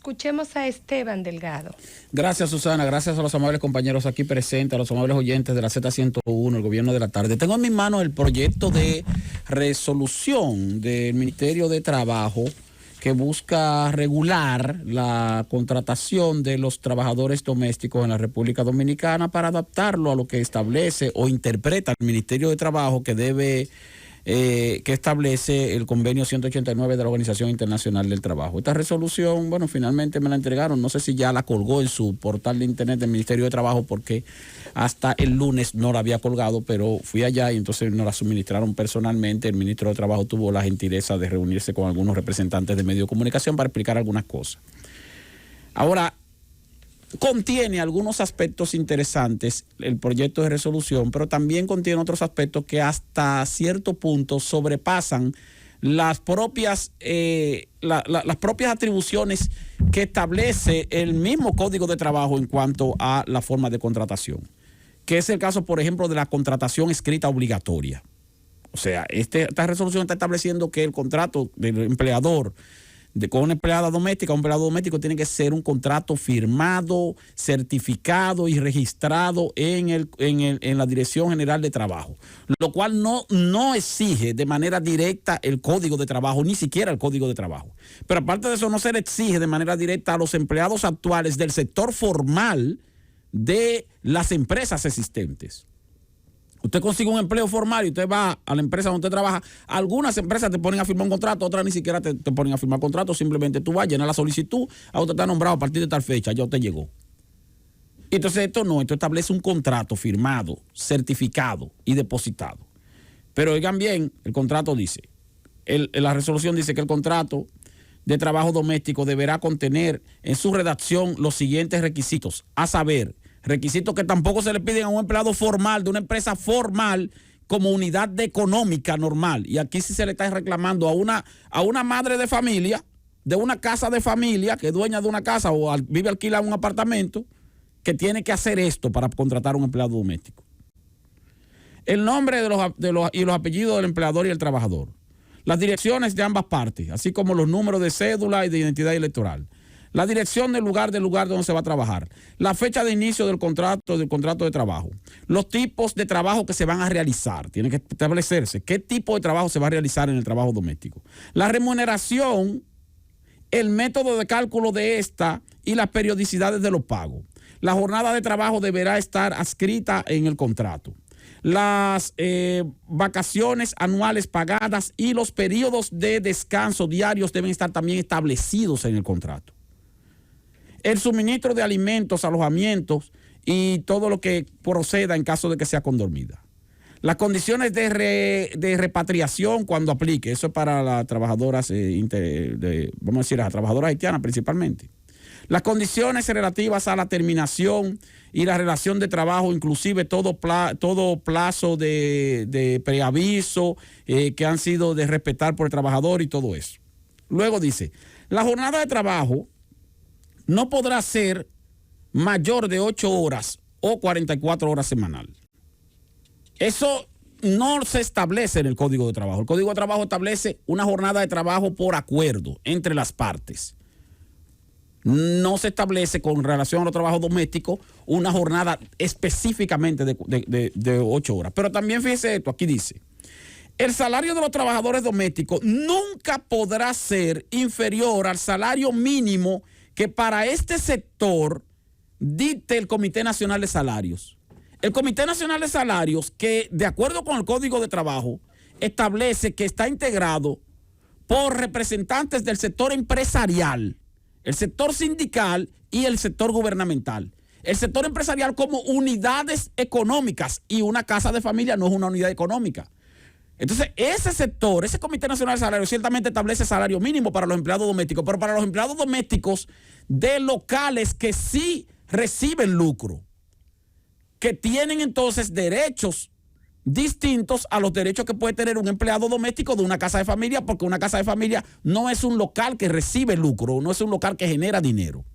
Escuchemos a Esteban Delgado. Gracias, Susana. Gracias a los amables compañeros aquí presentes, a los amables oyentes de la Z101, el gobierno de la tarde. Tengo en mis manos el proyecto de resolución del Ministerio de Trabajo que busca regular la contratación de los trabajadores domésticos en la República Dominicana para adaptarlo a lo que establece o interpreta el Ministerio de Trabajo que establece el convenio 189 de la Organización Internacional del Trabajo. Esta resolución, bueno, finalmente me la entregaron, no sé si ya la colgó en su portal de internet del Ministerio de Trabajo, porque hasta el lunes no la había colgado, pero fui allá y entonces nos la suministraron personalmente. El ministro de Trabajo tuvo la gentileza de reunirse con algunos representantes de medios de comunicación para explicar algunas cosas. Ahora, contiene algunos aspectos interesantes el proyecto de resolución, pero también contiene otros aspectos que hasta cierto punto sobrepasan las propias atribuciones que establece el mismo Código de Trabajo en cuanto a la forma de contratación, que es el caso, por ejemplo, de la contratación escrita obligatoria. O sea, esta resolución está estableciendo que el contrato del empleador con una empleada doméstica, un empleado doméstico, tiene que ser un contrato firmado, certificado y registrado en la Dirección General de Trabajo, lo cual no exige de manera directa el Código de Trabajo, ni siquiera el Código de Trabajo. Pero aparte de eso, no se le exige de manera directa a los empleados actuales del sector formal de las empresas existentes. Usted consigue un empleo formal y usted va a la empresa donde usted trabaja. Algunas empresas te ponen a firmar un contrato, otras ni siquiera te ponen a firmar contrato. Simplemente tú vas, llenas la solicitud, a usted está nombrado a partir de tal fecha, ya usted llegó. Entonces esto establece un contrato firmado, certificado y depositado. Pero oigan bien, el contrato dice, la resolución dice que el contrato de trabajo doméstico deberá contener en su redacción los siguientes requisitos, a saber, requisitos que tampoco se le piden a un empleado formal de una empresa formal como unidad económica normal. Y aquí sí se le está reclamando a una madre de familia, de una casa de familia, que es dueña de una casa o vive alquilada en un apartamento, que tiene que hacer esto para contratar a un empleado doméstico. El nombre y los apellidos del empleador y el trabajador. Las direcciones de ambas partes, así como los números de cédula y de identidad electoral. La dirección del lugar donde se va a trabajar, la fecha de inicio del contrato de trabajo, los tipos de trabajo que se van a realizar, tiene que establecerse qué tipo de trabajo se va a realizar en el trabajo doméstico, la remuneración, el método de cálculo de esta y las periodicidades de los pagos. La jornada de trabajo deberá estar adscrita en el contrato. Las vacaciones anuales pagadas y los periodos de descanso diarios deben estar también establecidos en el contrato. El suministro de alimentos, alojamientos y todo lo que proceda en caso de que sea condormida. Las condiciones de repatriación cuando aplique, eso es para las trabajadoras, vamos a decir, las trabajadoras haitianas principalmente. Las condiciones relativas a la terminación y la relación de trabajo, inclusive todo plazo de preaviso que han sido de respetar por el trabajador y todo eso. Luego dice, la jornada de trabajo no podrá ser mayor de 8 horas o 44 horas semanal. Eso no se establece en el Código de Trabajo. El Código de Trabajo establece una jornada de trabajo por acuerdo entre las partes. No se establece con relación a los trabajos domésticos una jornada específicamente de 8 horas. Pero también fíjese esto, aquí dice, el salario de los trabajadores domésticos nunca podrá ser inferior al salario mínimo que para este sector dicte el Comité Nacional de Salarios. El Comité Nacional de Salarios, que de acuerdo con el Código de Trabajo, establece que está integrado por representantes del sector empresarial, el sector sindical y el sector gubernamental. El sector empresarial como unidades económicas, y una casa de familia no es una unidad económica. Entonces, ese sector, ese Comité Nacional de Salarios, ciertamente establece salario mínimo para los empleados domésticos, pero para los empleados domésticos de locales que sí reciben lucro, que tienen entonces derechos distintos a los derechos que puede tener un empleado doméstico de una casa de familia, porque una casa de familia no es un local que recibe lucro, no es un local que genera dinero.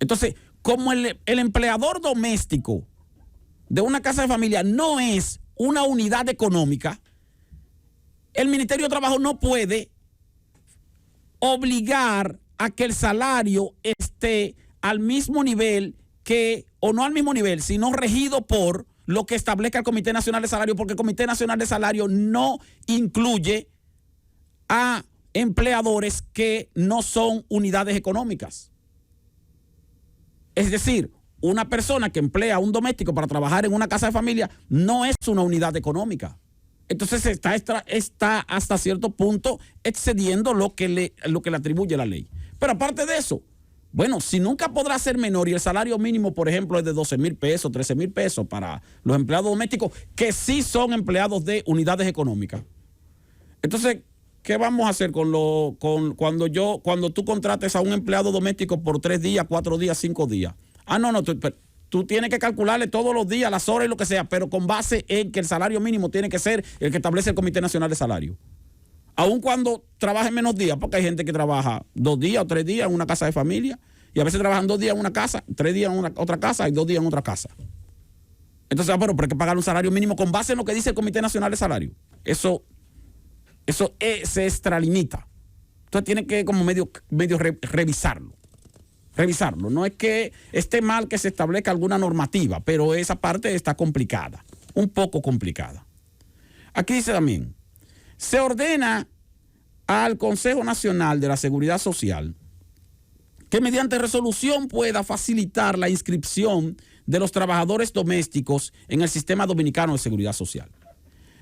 Entonces, como el empleador doméstico de una casa de familia no es una unidad económica, el Ministerio de Trabajo no puede obligar a que el salario esté al mismo nivel que, o no al mismo nivel, sino regido por lo que establezca el Comité Nacional de Salario, porque el Comité Nacional de Salario no incluye a empleadores que no son unidades económicas. Es decir, una persona que emplea a un doméstico para trabajar en una casa de familia no es una unidad económica. Entonces está hasta cierto punto excediendo lo que le atribuye la ley. Pero aparte de eso, bueno, si nunca podrá ser menor y el salario mínimo, por ejemplo, es de 12,000 pesos, 13,000 pesos para los empleados domésticos, que sí son empleados de unidades económicas. Entonces, ¿qué vamos a hacer cuando tú contrates a un empleado doméstico por 3 días, 4 días, 5 días? No, tú tienes que calcularle todos los días, las horas y lo que sea, pero con base en que el salario mínimo tiene que ser el que establece el Comité Nacional de Salario. Aun cuando trabaje menos días, porque hay gente que trabaja 2 días o 3 días en una casa de familia, y a veces trabajan 2 días en una casa, 3 días en otra casa y 2 días en otra casa. Entonces, pero hay que pagar un salario mínimo con base en lo que dice el Comité Nacional de Salario. Eso se extralimita. Entonces tiene que como medio revisarlo. No es que esté mal que se establezca alguna normativa, pero esa parte está complicada, un poco complicada. Aquí dice también, se ordena al Consejo Nacional de la Seguridad Social que mediante resolución pueda facilitar la inscripción de los trabajadores domésticos en el Sistema Dominicano de Seguridad Social.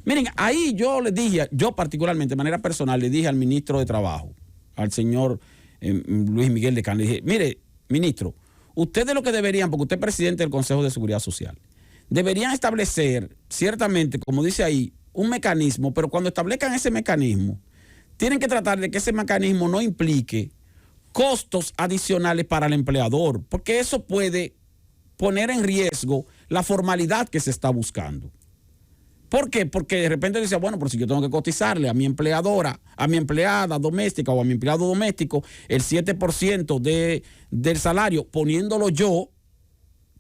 Miren, ahí yo particularmente, de manera personal, le dije al ministro de Trabajo, al señor Luis Miguel de Can, le dije, mire, ministro, ustedes lo que deberían, porque usted es presidente del Consejo de Seguridad Social, deberían establecer, ciertamente, como dice ahí, un mecanismo, pero cuando establezcan ese mecanismo, tienen que tratar de que ese mecanismo no implique costos adicionales para el empleador, porque eso puede poner en riesgo la formalidad que se está buscando. ¿Por qué? Porque de repente dice, bueno, pero si yo tengo que cotizarle a mi empleadora, a mi empleada doméstica o a mi empleado doméstico el 7% del salario, poniéndolo yo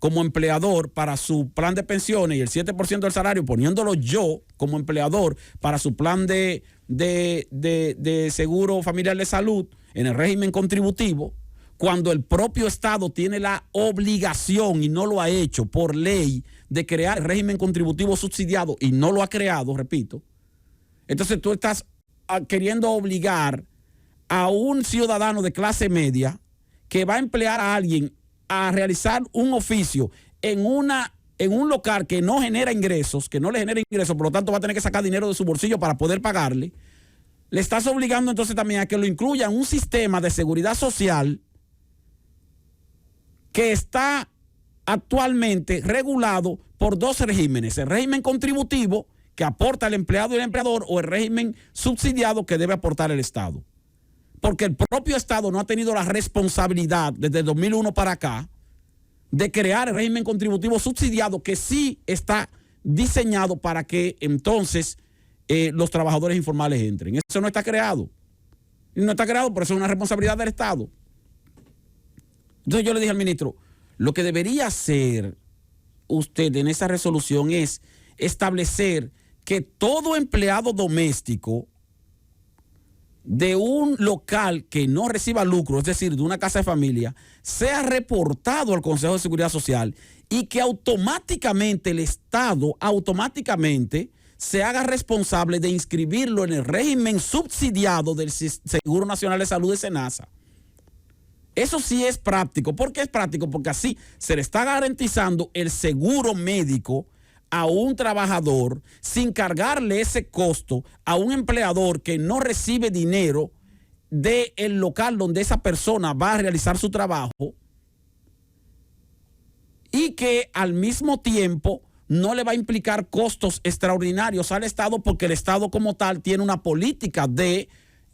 como empleador para su plan de pensiones y el 7% del salario poniéndolo yo como empleador para su plan de seguro familiar de salud en el régimen contributivo, cuando el propio Estado tiene la obligación y no lo ha hecho por ley de crear el régimen contributivo subsidiado y no lo ha creado, repito. Entonces tú estás queriendo obligar a un ciudadano de clase media que va a emplear a alguien a realizar un oficio en un local que no genera ingresos, que no le genera ingresos, por lo tanto va a tener que sacar dinero de su bolsillo para poder pagarle. Le estás obligando entonces también a que lo incluya en un sistema de seguridad social que está actualmente regulado por 2 regímenes: el régimen contributivo que aporta el empleado y el empleador, o el régimen subsidiado que debe aportar el Estado. Porque el propio Estado no ha tenido la responsabilidad desde el 2001 para acá de crear el régimen contributivo subsidiado, que sí está diseñado para que entonces los trabajadores informales entren. Eso no está creado. No está creado, por eso es una responsabilidad del Estado. Entonces yo le dije al ministro, lo que debería hacer usted en esa resolución es establecer que todo empleado doméstico de un local que no reciba lucro, es decir, de una casa de familia, sea reportado al Consejo de Seguridad Social y que automáticamente el Estado se haga responsable de inscribirlo en el régimen subsidiado del Seguro Nacional de Salud de SENASA. Eso sí es práctico. ¿Por qué es práctico? Porque así se le está garantizando el seguro médico a un trabajador sin cargarle ese costo a un empleador que no recibe dinero del local donde esa persona va a realizar su trabajo, y que al mismo tiempo no le va a implicar costos extraordinarios al Estado, porque el Estado como tal tiene una política de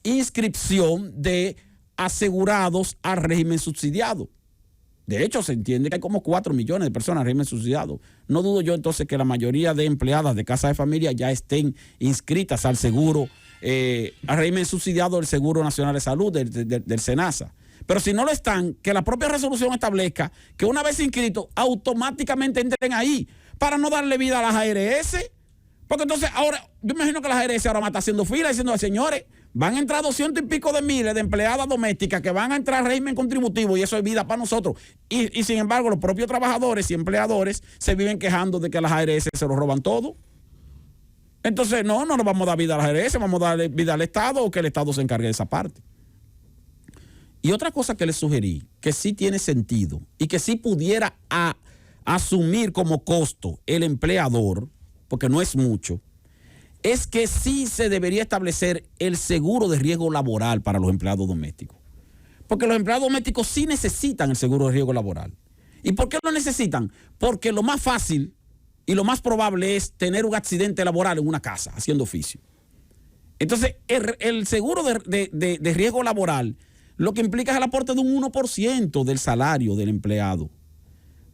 inscripción de asegurados al régimen subsidiado. De hecho, se entiende que hay como 4 millones de personas en régimen subsidiado. No dudo yo entonces que la mayoría de empleadas de casa de familia ya estén inscritas al seguro, al régimen subsidiado del Seguro Nacional de Salud, del SENASA. Pero si no lo están, que la propia resolución establezca que una vez inscritos, automáticamente entren ahí, para no darle vida a las ARS, Porque entonces ahora, yo imagino que la ARS ahora va a estar haciendo fila diciendo, señores, van a entrar 200 y pico de miles de empleadas domésticas que van a entrar al régimen contributivo y eso es vida para nosotros. Y sin embargo, los propios trabajadores y empleadores se viven quejando de que las ARS se lo roban todo. Entonces, no nos vamos a dar vida a las ARS, vamos a darle vida al Estado o que el Estado se encargue de esa parte. Y otra cosa que les sugerí, que sí tiene sentido y que sí pudiera asumir como costo el empleador, porque no es mucho, es que sí se debería establecer el seguro de riesgo laboral para los empleados domésticos. Porque los empleados domésticos sí necesitan el seguro de riesgo laboral. ¿Y por qué lo necesitan? Porque lo más fácil y lo más probable es tener un accidente laboral en una casa, haciendo oficio. Entonces, el seguro de riesgo laboral lo que implica es el aporte de un 1% del salario del empleado.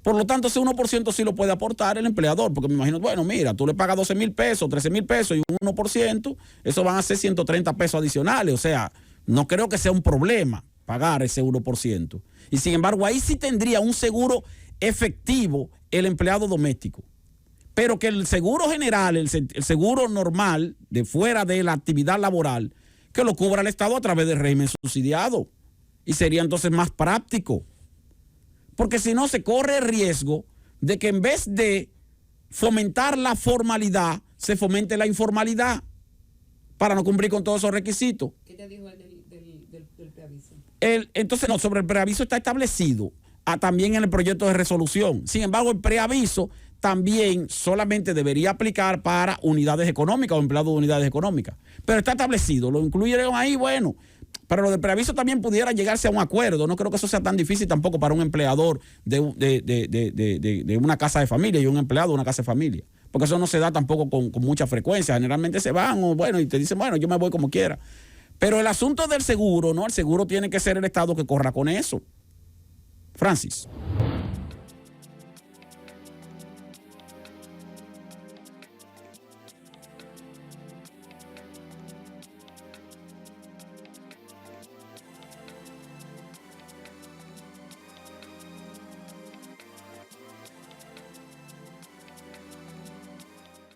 Por lo tanto, ese 1% sí lo puede aportar el empleador, porque me imagino, bueno, mira, tú le pagas 12 mil pesos, 13 mil pesos y un 1%, eso van a ser 130 pesos adicionales. O sea, no creo que sea un problema pagar ese 1%. Y sin embargo, ahí sí tendría un seguro efectivo el empleado doméstico. Pero que el seguro general, el seguro normal, de fuera de la actividad laboral, que lo cubra el Estado a través del régimen subsidiado. Y sería entonces más práctico. Porque si no, se corre el riesgo de que en vez de fomentar la formalidad, se fomente la informalidad para no cumplir con todos esos requisitos. ¿Qué te dijo el del preaviso? Entonces, no, sobre el preaviso está establecido también en el proyecto de resolución. Sin embargo, el preaviso también solamente debería aplicar para unidades económicas o empleados de unidades económicas. Pero está establecido, lo incluyeron ahí, bueno. Pero lo del preaviso también pudiera llegarse a un acuerdo. No creo que eso sea tan difícil tampoco para un empleador de una casa de familia y un empleado de una casa de familia. Porque eso no se da tampoco con mucha frecuencia. Generalmente se van o bueno, y te dicen, bueno, yo me voy como quiera. Pero el asunto del seguro, ¿no? El seguro tiene que ser el Estado que corra con eso. Francis.